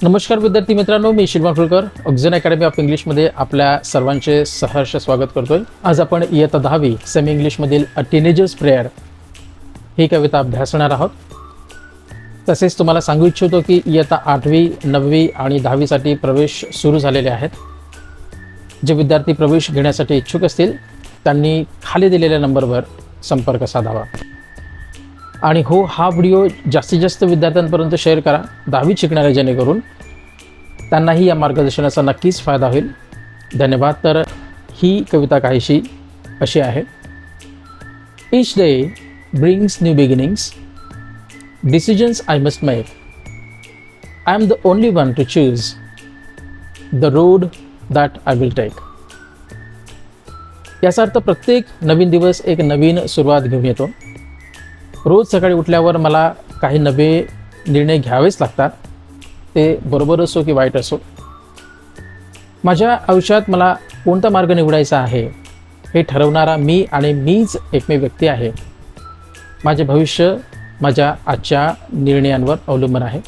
नमस्कार विद्यार्थी मित्रांनो, मी शिल्पा फुलकर ऑक्झन अकॅडमी ऑफ इंग्लिशमध्ये आपल्या सर्वांचे सहर्ष स्वागत करतोय. आज आपण इयत्ता 10वी सेमी इंग्लिशमधील अ टीनेजर्स प्रेयर ही कविता अभ्यासणार आहोत. तसेच तुम्हाला सांगू इच्छितो की इयत्ता 8वी 9वी आणि 10वीसाठी प्रवेश सुरू झालेले आहेत. जे विद्यार्थी प्रवेश घेण्यासाठी इच्छुक असतील त्यांनी खाली दिलेल्या नंबरवर संपर्क साधावा. आणि हा व्हिडिओ जास्तीत जास्त विद्यार्थ्यांपर्यंत शेअर करा 10वीत शिकणारे, जेणेकरून त्यांनाही या मार्गदर्शनाचा नक्कीच फायदा होईल. धन्यवाद. तर ही कविता काहीशी अशी आहे. Each day brings new beginnings. Decisions I must make. I am the only one to choose the road that I will take. याचा अर्थ प्रत्येक नवीन दिवस एक नवीन सुरुवात घेऊन येतो. रोज सकाळी उठल्यावर मला काही नवे निर्णय घ्यावेच लागतात, ते बरोबर असो की वाईट असो. माझ्या आयुष्यात मला कोणता मार्ग निवडायचा आहे हे ठरवणारा मी आणि मीच एकमेव व्यक्ती आहे. माझे भविष्य माझ्या आजच्या निर्णयांवर अवलंबून आहे.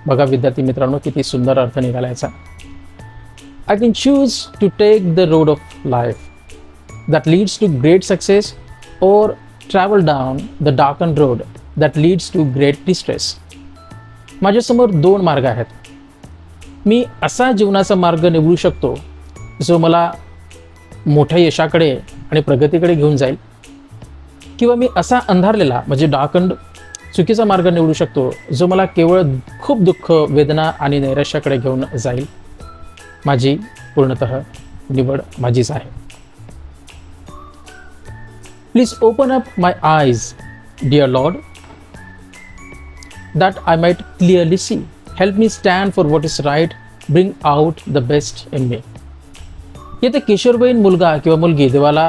बघा विद्यार्थी मित्रांनो, किती सुंदर अर्थ निघालायचा. I can choose to take the road of life that leads to great success or travel down the darken road that leads to great distress. माझ्यासमोर 2 मार्ग आहेत. मी असा जीवनाचा मार्ग निवडू शकतो जो मला मोठ्या यशाकडे आणि प्रगतीकडे घेऊन जाईल, किंवा मी असा अंधारलेला म्हणजे डार्कंड चुकीचा मार्ग निवडू शकतो जो मला केवळ खूप दुःख, वेदना आणि नैराश्याकडे घेऊन जाईल. माझी पूर्णतः निवड माझीच आहे. Please open up my eyes, dear Lord, that I might clearly see. Help me stand for what is right. Bring out the best in me. येथे किशोरवयीन मुलगा किंवा मुलगी देवाला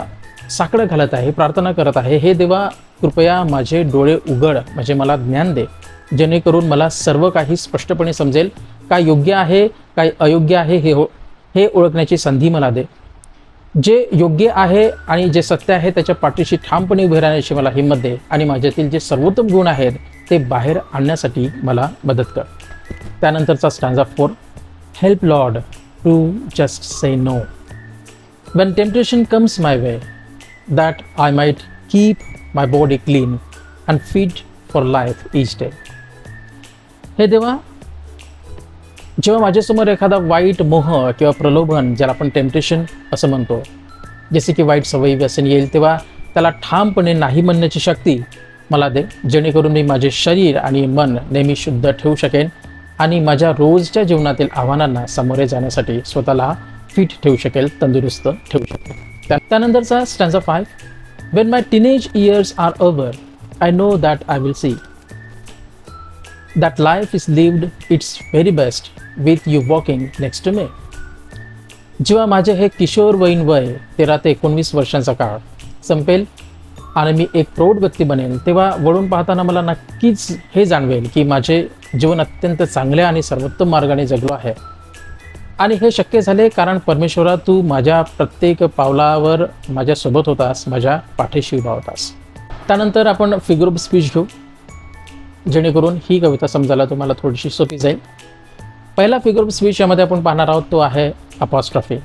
साकडं घालत आहे, प्रार्थना करत आहे. हे देवा, कृपया माझे डोळे उघड, म्हणजे मला ज्ञान दे, जेणेकरून मला सर्व काही स्पष्टपणे समजेल. काय योग्य आहे, काय अयोग्य आहे हे ओळखण्याची संधी मला दे. जे योग्य आहे आणि जे सत्य आहे त्याच्या पाठीशी ठामपणे उभे राहण्याची मला हिंमत दे, आणि माझ्यातील जे सर्वोत्तम गुण आहेत ते बाहेर आणण्यासाठी मला मदत कर. त्यानंतरचा stanza 4. Help Lord to just say no when temptation comes my way, that I might keep my body clean and fit for life each day. हे देवा, जेव्हा माझ्यासमोर एखादा वाईट मोह किंवा प्रलोभन, ज्याला आपण टेम्पटेशन असं म्हणतो, जसे की वाईट सवयी, व्यसन येईल, तेव्हा त्याला ठामपणे नाही म्हणण्याची शक्ती मला दे, जेणेकरून मी माझे शरीर आणि मन नेहमी शुद्ध ठेवू शकेन आणि माझ्या रोजच्या जीवनातील आव्हानांना सामोरे जाण्यासाठी स्वतःला फिट ठेवू शकेल, तंदुरुस्त ठेवू शकेल. त्यानंतरचा स्टॅन्झा 5. When my teenage years are over, I know that I will see that life is lived its very best with you walking next to me. जेव्हा माझे हे किशोरवयीन वय 13 ते 19 वर्षांचा काळ संपेल आणि मी एक प्रौढ व्यक्ती बनेल, तेव्हा वळून पाहताना मला नक्कीच हे जाणवेल की माझे जीवन अत्यंत चांगल्या आणि सर्वोत्तम मार्गाने जगलो आहे. आणि हे शक्य झाले कारण परमेश्वरा, तू माझ्या प्रत्येक पावलावर माझ्यासोबत होतास, माझ्या पाठीशी उभा होतास. त्यानंतर आपण फिगर ऑफ स्पीच घेऊ, जेणेकरून ही कविता समजायला तुम्हाला थोडीशी सोपी जाईल. पहिला फिगर ऑफ स्पीच यामध्ये आपण पाहणार आहोत तो आहे अपॉस्ट्रॉफी.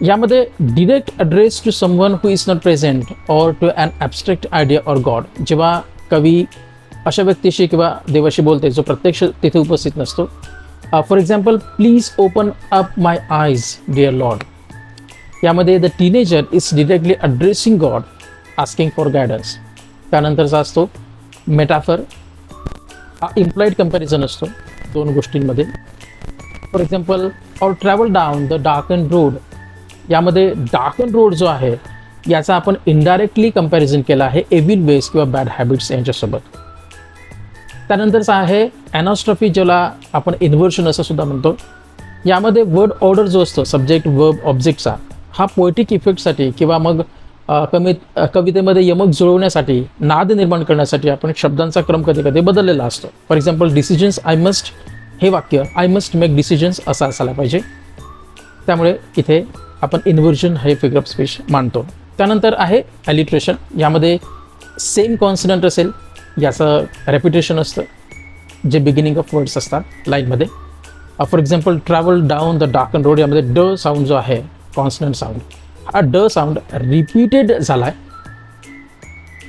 यामध्ये direct address to someone who is not present or to an abstract idea or God. जेव्हा कवी अशा व्यक्तीशी किंवा देवाशी बोलते जो प्रत्यक्ष तिथे उपस्थित नसतो. For example, please open up my eyes dear lord. यामध्ये the teenager is directly addressing God, asking for guidance. त्यानंतरचा असतो मेटाफर. हा इम्प्लाइड कंपॅरिझन असतो 2 गोष्टींमध्ये. For example, or travel down the darken road. यामध्ये डार्कन रोड जो आहे याचा आपण इनडायरेक्टली कंपॅरिझन केला आहे एव्हिल वेज किंवा बॅड हॅबिट्स यांच्यासोबत. त्यानंतरचा आहे ॲनॉस्ट्रॉफी, ज्याला आपण इन्व्हर्शन असं सुद्धा म्हणतो. यामध्ये वर्ड ऑर्डर जो असतो सब्जेक्ट वर्ब ऑब्जेक्टचा, हा पोएटिक इफेक्टसाठी किंवा मग कवितेमध्ये यमक जुळवण्यासाठी, नाद निर्माण करण्यासाठी आपण शब्दांचा क्रम कधी कधी बदललेला असतो. For example, decisions I must, हे वाक्य आय मस्ट मेक डिसिजन्स असं असायला पाहिजे. त्यामुळे इथे आपण इन्व्हर्जन हे फिगर ऑफ स्पीच मानतो. त्यानंतर आहे ॲलिट्रेशन. यामध्ये सेम कॉन्सनंट असेल याचं रेपिटेशन असतं. जे बिगिनिंग ऑफ वर्ड्स असतात लाईनमध्ये. For example travel down the dark and road, यामध्ये ड साऊंड जो आहे कॉन्सनंट साऊंड, हा ड साऊंड रिपीटेड झाला आहे.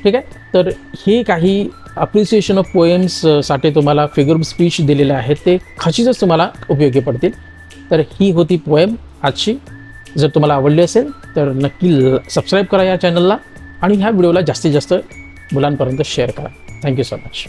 ठीक आहे. तर हे काही अप्रिसिएशन ऑफ पोएम्ससाठी तुम्हाला फिगर ऑफ स्पीच दिलेले आहेत, ते खचितच तुम्हाला उपयोगी पडतील. तर ही होती पोएम आजची. जर तुम्हाला आवडली असेल तर नक्की सबस्क्राईब करा या चॅनलला आणि ह्या व्हिडिओला जास्तीत जास्त मुलांपर्यंत शेअर करा. Thank you so much.